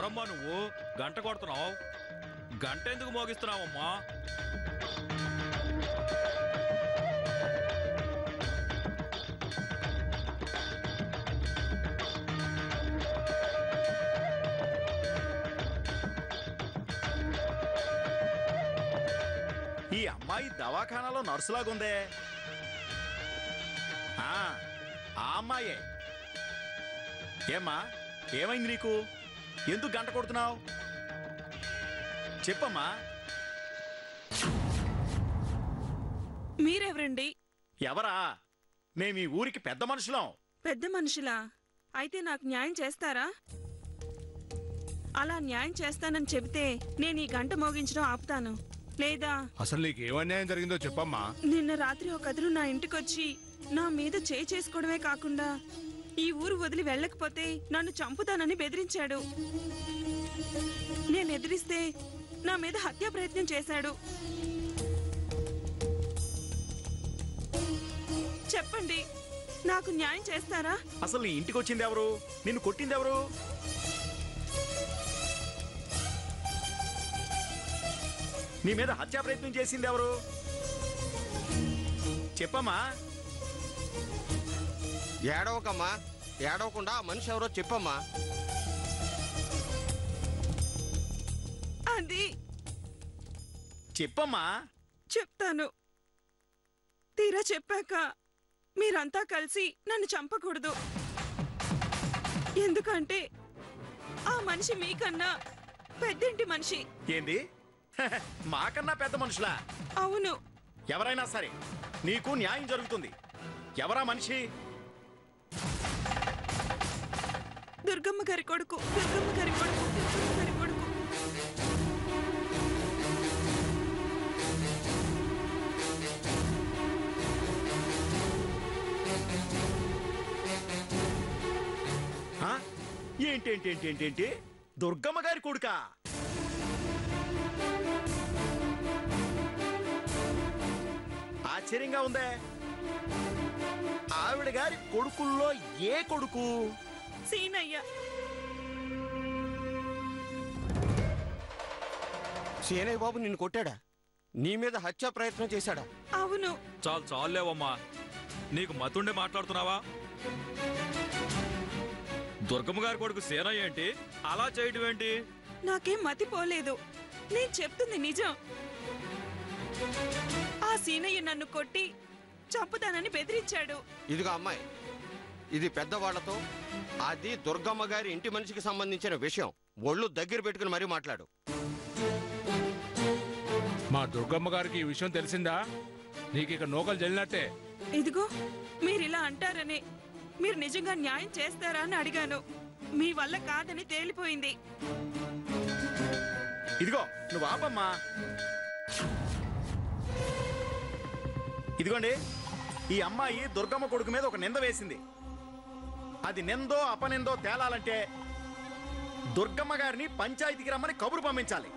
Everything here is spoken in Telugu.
ఎవరమ్మా నువ్వు గంట కొడుతున్నావు? గంట ఎందుకు మోగిస్తున్నావమ్మా? ఈ అమ్మాయి దవాఖానాలో నర్సులాగుందే. ఆ అమ్మాయే. ఏమ్మా, ఏమైంది నీకు? ఎందుకు గంట కొడుతున్నావు? చెప్పమ్మా. మీరెవరండి? ఎవరా? మేము ఈ ఊరికి పెద్ద మనుషులం. పెద్ద మనుషులా? అయితే నాకు న్యాయం చేస్తారా? అలా న్యాయం చేస్తానని చెబితే నేను ఈ గంట మోగించడం ఆపుతాను. లేదా అసలు నీకు ఏమన్యాయం జరిగిందో చెప్పమ్మా. నిన్న రాత్రి ఒక అతను నా ఇంటికొచ్చి నా మీద చేయి చేసుకోవడమే కాకుండా ఈ ఊరు వదిలి వెళ్ళకపోతే నన్ను చంపుతానని బెదిరించాడు. నేను ఎదిరిస్తే నా మీద హత్యా ప్రయత్నం చేశాడు. చెప్పండి, నాకు న్యాయం చేస్తారా? అసలు నీ ఇంటికి వచ్చింది ఎవరు? నిన్ను కొట్టింది ఎవరు? నీ మీద హత్యా ప్రయత్నం చేసింది ఎవరు? చెప్పమ్మా. ఏడవకమ్మా, ఏడవకుండా ఆ మనిషి ఎవరో చెప్పమ్మా. అది చెప్పమ్మా. చెప్తాను. తీరా చెప్పాక మీరంతా కలిసి నన్ను చంపకూడదు. ఎందుకంటే ఆ మనిషి మీకన్నా పెద్దింటి మనిషి. ఏంది? మాకన్నా పెద్ద మనుషులా? అవును. ఎవరైనా సరే నీకు న్యాయం జరుగుతుంది. ఎవరా మనిషి? దుర్గమ్మ గారి కొడుకు. దుర్గమ్మ గారి కొడుకు. దుర్గమ్మ గారి కొడుకు. ఏంటేంటేంటేంటేంటి? దుర్గమ్మ గారి కొడుకా? ఆశ్చర్యంగా ఉందే. ఆవిడ గారి కొడుకుల్లో ఏ కొడుకు? సీనయ్య. సీనయ్య బాబు నిన్ను కొట్టాడా? నీ మీద హత్యా ప్రయత్నం చేశాడా? అవును. చాలు చాలేవమ్మా, నీకు మతుండే మాట్లాడుతున్నావా? దుర్గమ్మ గారి కొడుకు సేనయ్య ఏంటి అలా చేయడం ఏంటి? నాకేం మతిపోలేదు. నేను చెప్తుంది నిజం. ఆ సీనయ్య నన్ను కొట్టి చంపుతానని బెదిరించాడు. ఇదిగో అమ్మాయి, ఇది పెద్దవాళ్లతో, అది దుర్గమ్మ గారి ఇంటి మనిషికి సంబంధించిన విషయం. ఒళ్ళు దగ్గర పెట్టుకుని మరీ మాట్లాడు. మా దుర్గమ్మ గారికి ఈ విషయం తెలిసిందా? నీకు ఇక నూకలు జల్లినట్టే. ఇదిగో, మీరిలా అంటారని, మీరు నిజంగా న్యాయం చేస్తారా అని అడిగాను. మీ వల్ల కాదని తేలిపోయింది. ఇదిగో నువ్వు ఆపమ్మా. ఇదిగోండి, ఈ అమ్మాయి దుర్గమ్మ కొడుకు మీద ఒక నింద వేసింది. అది నిందో అపనిందో తేలాలంటే దుర్గమ్మ గారిని పంచాయతీకి రమ్మని కబురు పంపించాలి.